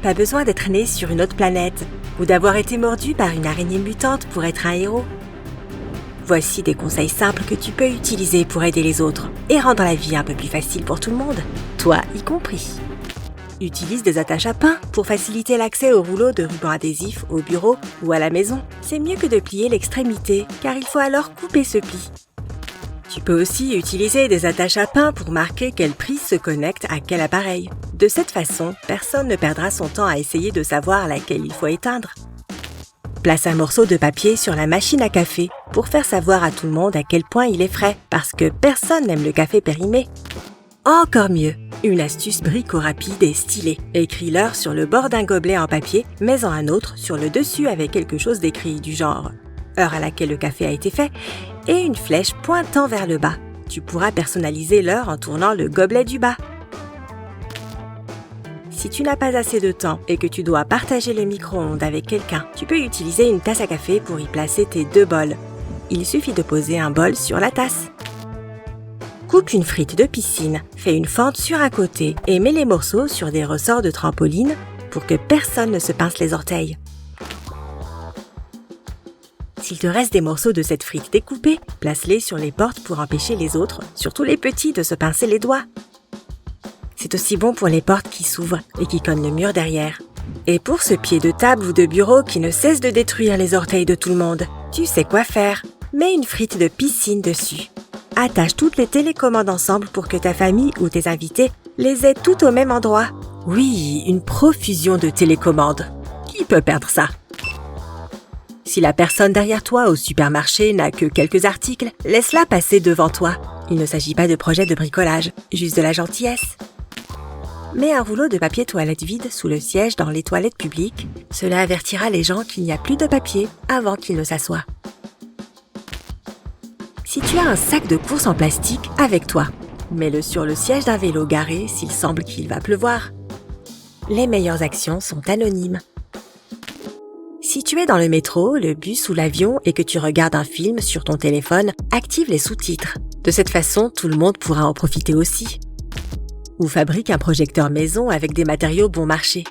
Pas besoin d'être né sur une autre planète ou d'avoir été mordu par une araignée mutante pour être un héros. Voici des conseils simples que tu peux utiliser pour aider les autres et rendre la vie un peu plus facile pour tout le monde, toi y compris. Utilise des attaches à pain pour faciliter l'accès aux rouleaux de ruban adhésif au bureau ou à la maison. C'est mieux que de plier l'extrémité, car il faut alors couper ce pli. Tu peux aussi utiliser des attaches à pain pour marquer quelle prise se connecte à quel appareil. De cette façon, personne ne perdra son temps à essayer de savoir laquelle il faut éteindre. Place un morceau de papier sur la machine à café pour faire savoir à tout le monde à quel point il est frais, parce que personne n'aime le café périmé. Encore mieux, une astuce brico-rapide et stylée. Écris l'heure sur le bord d'un gobelet en papier, mais en un autre sur le dessus avec quelque chose d'écrit du genre heure à laquelle le café a été fait et une flèche pointant vers le bas. Tu pourras personnaliser l'heure en tournant le gobelet du bas. Si tu n'as pas assez de temps et que tu dois partager le micro-ondes avec quelqu'un, tu peux utiliser une tasse à café pour y placer tes 2 bols. Il suffit de poser un bol sur la tasse. Coupe une frite de piscine, fais une fente sur un côté et mets les morceaux sur des ressorts de trampoline pour que personne ne se pince les orteils. S'il te reste des morceaux de cette frite découpée, place-les sur les portes pour empêcher les autres, surtout les petits, de se pincer les doigts. C'est aussi bon pour les portes qui s'ouvrent et qui cognent le mur derrière. Et pour ce pied de table ou de bureau qui ne cesse de détruire les orteils de tout le monde, tu sais quoi faire. Mets une frite de piscine dessus. Attache toutes les télécommandes ensemble pour que ta famille ou tes invités les aient toutes au même endroit. Oui, une profusion de télécommandes. Qui peut perdre ça? Si la personne derrière toi au supermarché n'a que quelques articles, laisse-la passer devant toi. Il ne s'agit pas de projet de bricolage, juste de la gentillesse. Mets un rouleau de papier toilette vide sous le siège dans les toilettes publiques. Cela avertira les gens qu'il n'y a plus de papier avant qu'ils ne s'assoient. Si tu as un sac de course en plastique avec toi, mets-le sur le siège d'un vélo garé s'il semble qu'il va pleuvoir. Les meilleures actions sont anonymes. Si tu es dans le métro, le bus ou l'avion et que tu regardes un film sur ton téléphone, active les sous-titres. De cette façon, tout le monde pourra en profiter aussi. Ou fabrique un projecteur maison avec des matériaux bon marché.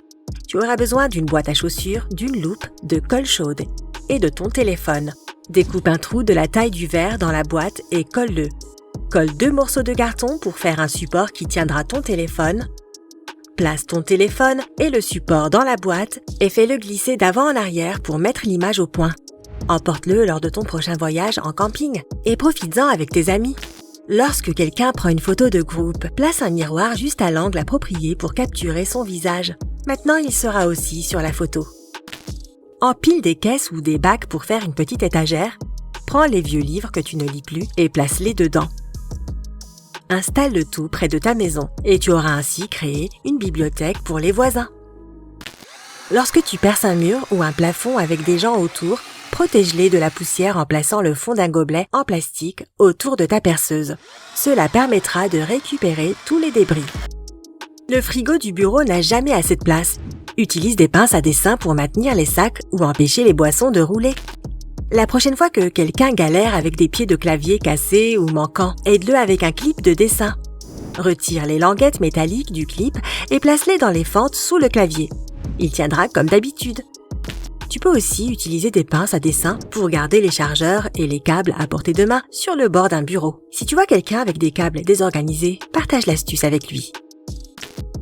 Tu auras besoin d'une boîte à chaussures, d'une loupe, de colle chaude et de ton téléphone. Découpe un trou de la taille du verre dans la boîte et colle-le. Colle 2 morceaux de carton pour faire un support qui tiendra ton téléphone. Place ton téléphone et le support dans la boîte et fais-le glisser d'avant en arrière pour mettre l'image au point. Emporte-le lors de ton prochain voyage en camping et profites-en avec tes amis. Lorsque quelqu'un prend une photo de groupe, place un miroir juste à l'angle approprié pour capturer son visage. Maintenant, il sera aussi sur la photo. Empile des caisses ou des bacs pour faire une petite étagère. Prends les vieux livres que tu ne lis plus et place-les dedans. Installe le tout près de ta maison et tu auras ainsi créé une bibliothèque pour les voisins. Lorsque tu perces un mur ou un plafond avec des gens autour, protège-les de la poussière en plaçant le fond d'un gobelet en plastique autour de ta perceuse. Cela permettra de récupérer tous les débris. Le frigo du bureau n'a jamais assez de place. Utilise des pinces à dessin pour maintenir les sacs ou empêcher les boissons de rouler. La prochaine fois que quelqu'un galère avec des pieds de clavier cassés ou manquants, aide-le avec un clip de dessin. Retire les languettes métalliques du clip et place-les dans les fentes sous le clavier. Il tiendra comme d'habitude. Tu peux aussi utiliser des pinces à dessin pour garder les chargeurs et les câbles à portée de main sur le bord d'un bureau. Si tu vois quelqu'un avec des câbles désorganisés, partage l'astuce avec lui.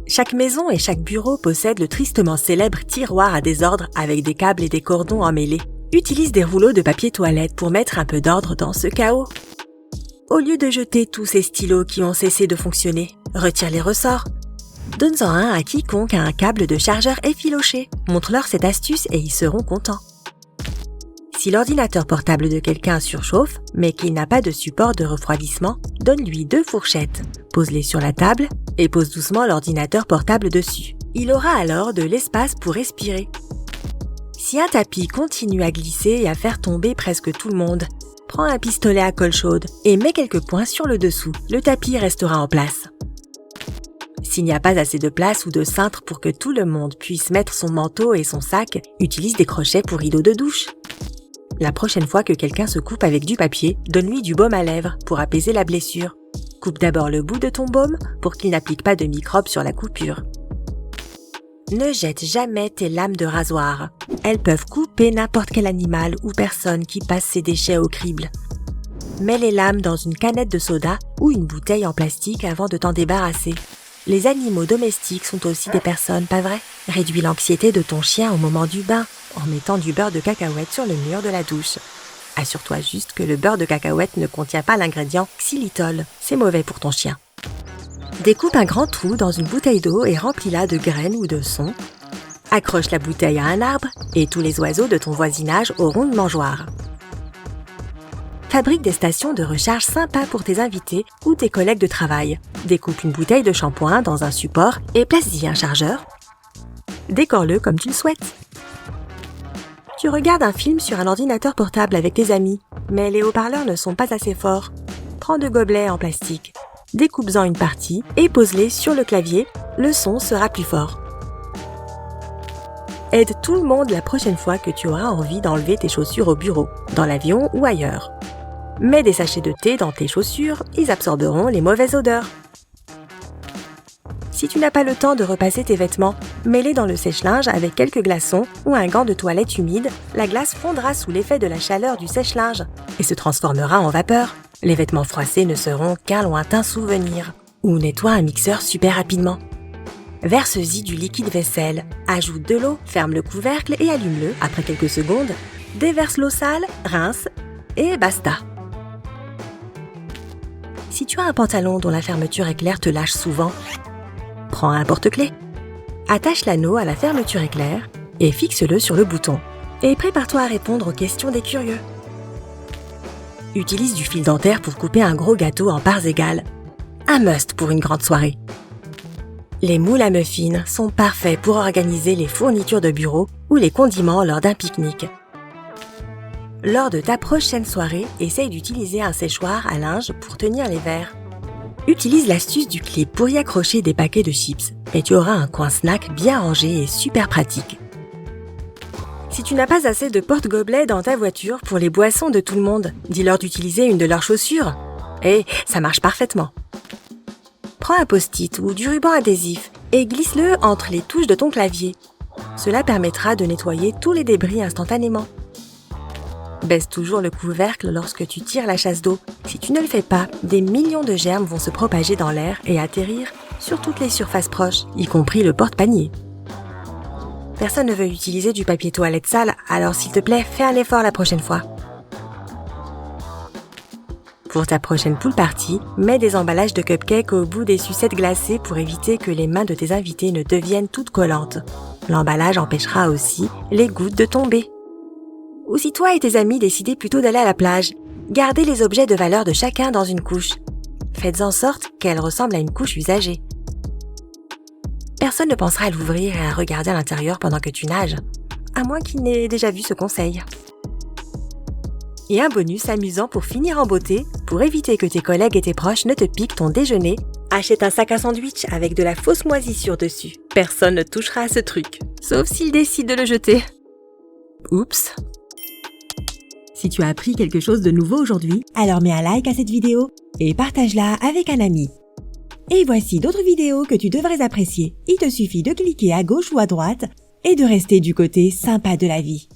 Chaque maison et chaque bureau possède le tristement célèbre tiroir à désordre avec des câbles et des cordons emmêlés. Utilise des rouleaux de papier toilette pour mettre un peu d'ordre dans ce chaos. Au lieu de jeter tous ces stylos qui ont cessé de fonctionner, retire les ressorts. Donne-en un à quiconque a un câble de chargeur effiloché. Montre-leur cette astuce et ils seront contents. Si l'ordinateur portable de quelqu'un surchauffe, mais qu'il n'a pas de support de refroidissement, donne-lui 2 fourchettes. Pose-les sur la table et pose doucement l'ordinateur portable dessus. Il aura alors de l'espace pour respirer. Si un tapis continue à glisser et à faire tomber presque tout le monde, prends un pistolet à colle chaude et mets quelques points sur le dessous. Le tapis restera en place. S'il n'y a pas assez de place ou de cintre pour que tout le monde puisse mettre son manteau et son sac, utilise des crochets pour rideaux de douche. La prochaine fois que quelqu'un se coupe avec du papier, donne-lui du baume à lèvres pour apaiser la blessure. Coupe d'abord le bout de ton baume pour qu'il n'applique pas de microbes sur la coupure. Ne jette jamais tes lames de rasoir. Elles peuvent couper n'importe quel animal ou personne qui passe ses déchets au crible. Mets les lames dans une canette de soda ou une bouteille en plastique avant de t'en débarrasser. Les animaux domestiques sont aussi des personnes, pas vrai? Réduis l'anxiété de ton chien au moment du bain en mettant du beurre de cacahuète sur le mur de la douche. Assure-toi juste que le beurre de cacahuète ne contient pas l'ingrédient xylitol. C'est mauvais pour ton chien. Découpe un grand trou dans une bouteille d'eau et remplis-la de graines ou de son. Accroche la bouteille à un arbre et tous les oiseaux de ton voisinage auront une mangeoire. Fabrique des stations de recharge sympas pour tes invités ou tes collègues de travail. Découpe une bouteille de shampoing dans un support et place-y un chargeur. Décore-le comme tu le souhaites. Tu regardes un film sur un ordinateur portable avec tes amis, mais les haut-parleurs ne sont pas assez forts. Prends 2 gobelets en plastique. Découpe-en une partie et pose-les sur le clavier, le son sera plus fort. Aide tout le monde la prochaine fois que tu auras envie d'enlever tes chaussures au bureau, dans l'avion ou ailleurs. Mets des sachets de thé dans tes chaussures, ils absorberont les mauvaises odeurs. Si tu n'as pas le temps de repasser tes vêtements, mets-les dans le sèche-linge avec quelques glaçons ou un gant de toilette humide. La glace fondra sous l'effet de la chaleur du sèche-linge et se transformera en vapeur. Les vêtements froissés ne seront qu'un lointain souvenir. Ou nettoie un mixeur super rapidement. Verse-y du liquide vaisselle. Ajoute de l'eau, ferme le couvercle et allume-le après quelques secondes. Déverse l'eau sale, rince et basta. Si tu as un pantalon dont la fermeture éclair te lâche souvent, prends un porte-clés. Attache l'anneau à la fermeture éclair et fixe-le sur le bouton. Et prépare-toi à répondre aux questions des curieux. Utilise du fil dentaire pour couper un gros gâteau en parts égales. Un must pour une grande soirée. Les moules à muffins sont parfaits pour organiser les fournitures de bureau ou les condiments lors d'un pique-nique. Lors de ta prochaine soirée, essaye d'utiliser un séchoir à linge pour tenir les verres. Utilise l'astuce du clip pour y accrocher des paquets de chips et tu auras un coin snack bien rangé et super pratique. Si tu n'as pas assez de porte-gobelets dans ta voiture pour les boissons de tout le monde, dis-leur d'utiliser une de leurs chaussures. Et ça marche parfaitement. Prends un post-it ou du ruban adhésif et glisse-le entre les touches de ton clavier. Cela permettra de nettoyer tous les débris instantanément. Baisse toujours le couvercle lorsque tu tires la chasse d'eau. Si tu ne le fais pas, des millions de germes vont se propager dans l'air et atterrir sur toutes les surfaces proches, y compris le porte-panier. Personne ne veut utiliser du papier toilette sale, alors s'il te plaît, fais un effort la prochaine fois. Pour ta prochaine pool party, mets des emballages de cupcakes au bout des sucettes glacées pour éviter que les mains de tes invités ne deviennent toutes collantes. L'emballage empêchera aussi les gouttes de tomber. Ou si toi et tes amis décidez plutôt d'aller à la plage, gardez les objets de valeur de chacun dans une couche. Faites en sorte qu'elle ressemble à une couche usagée. Personne ne pensera à l'ouvrir et à regarder à l'intérieur pendant que tu nages, à moins qu'il n'ait déjà vu ce conseil. Et un bonus amusant pour finir en beauté, pour éviter que tes collègues et tes proches ne te piquent ton déjeuner, achète un sac à sandwich avec de la fausse moisissure dessus. Personne ne touchera à ce truc, sauf s'ils décident de le jeter. Oups. Si tu as appris quelque chose de nouveau aujourd'hui, alors mets un like à cette vidéo et partage-la avec un ami. Et voici d'autres vidéos que tu devrais apprécier. Il te suffit de cliquer à gauche ou à droite et de rester du côté sympa de la vie.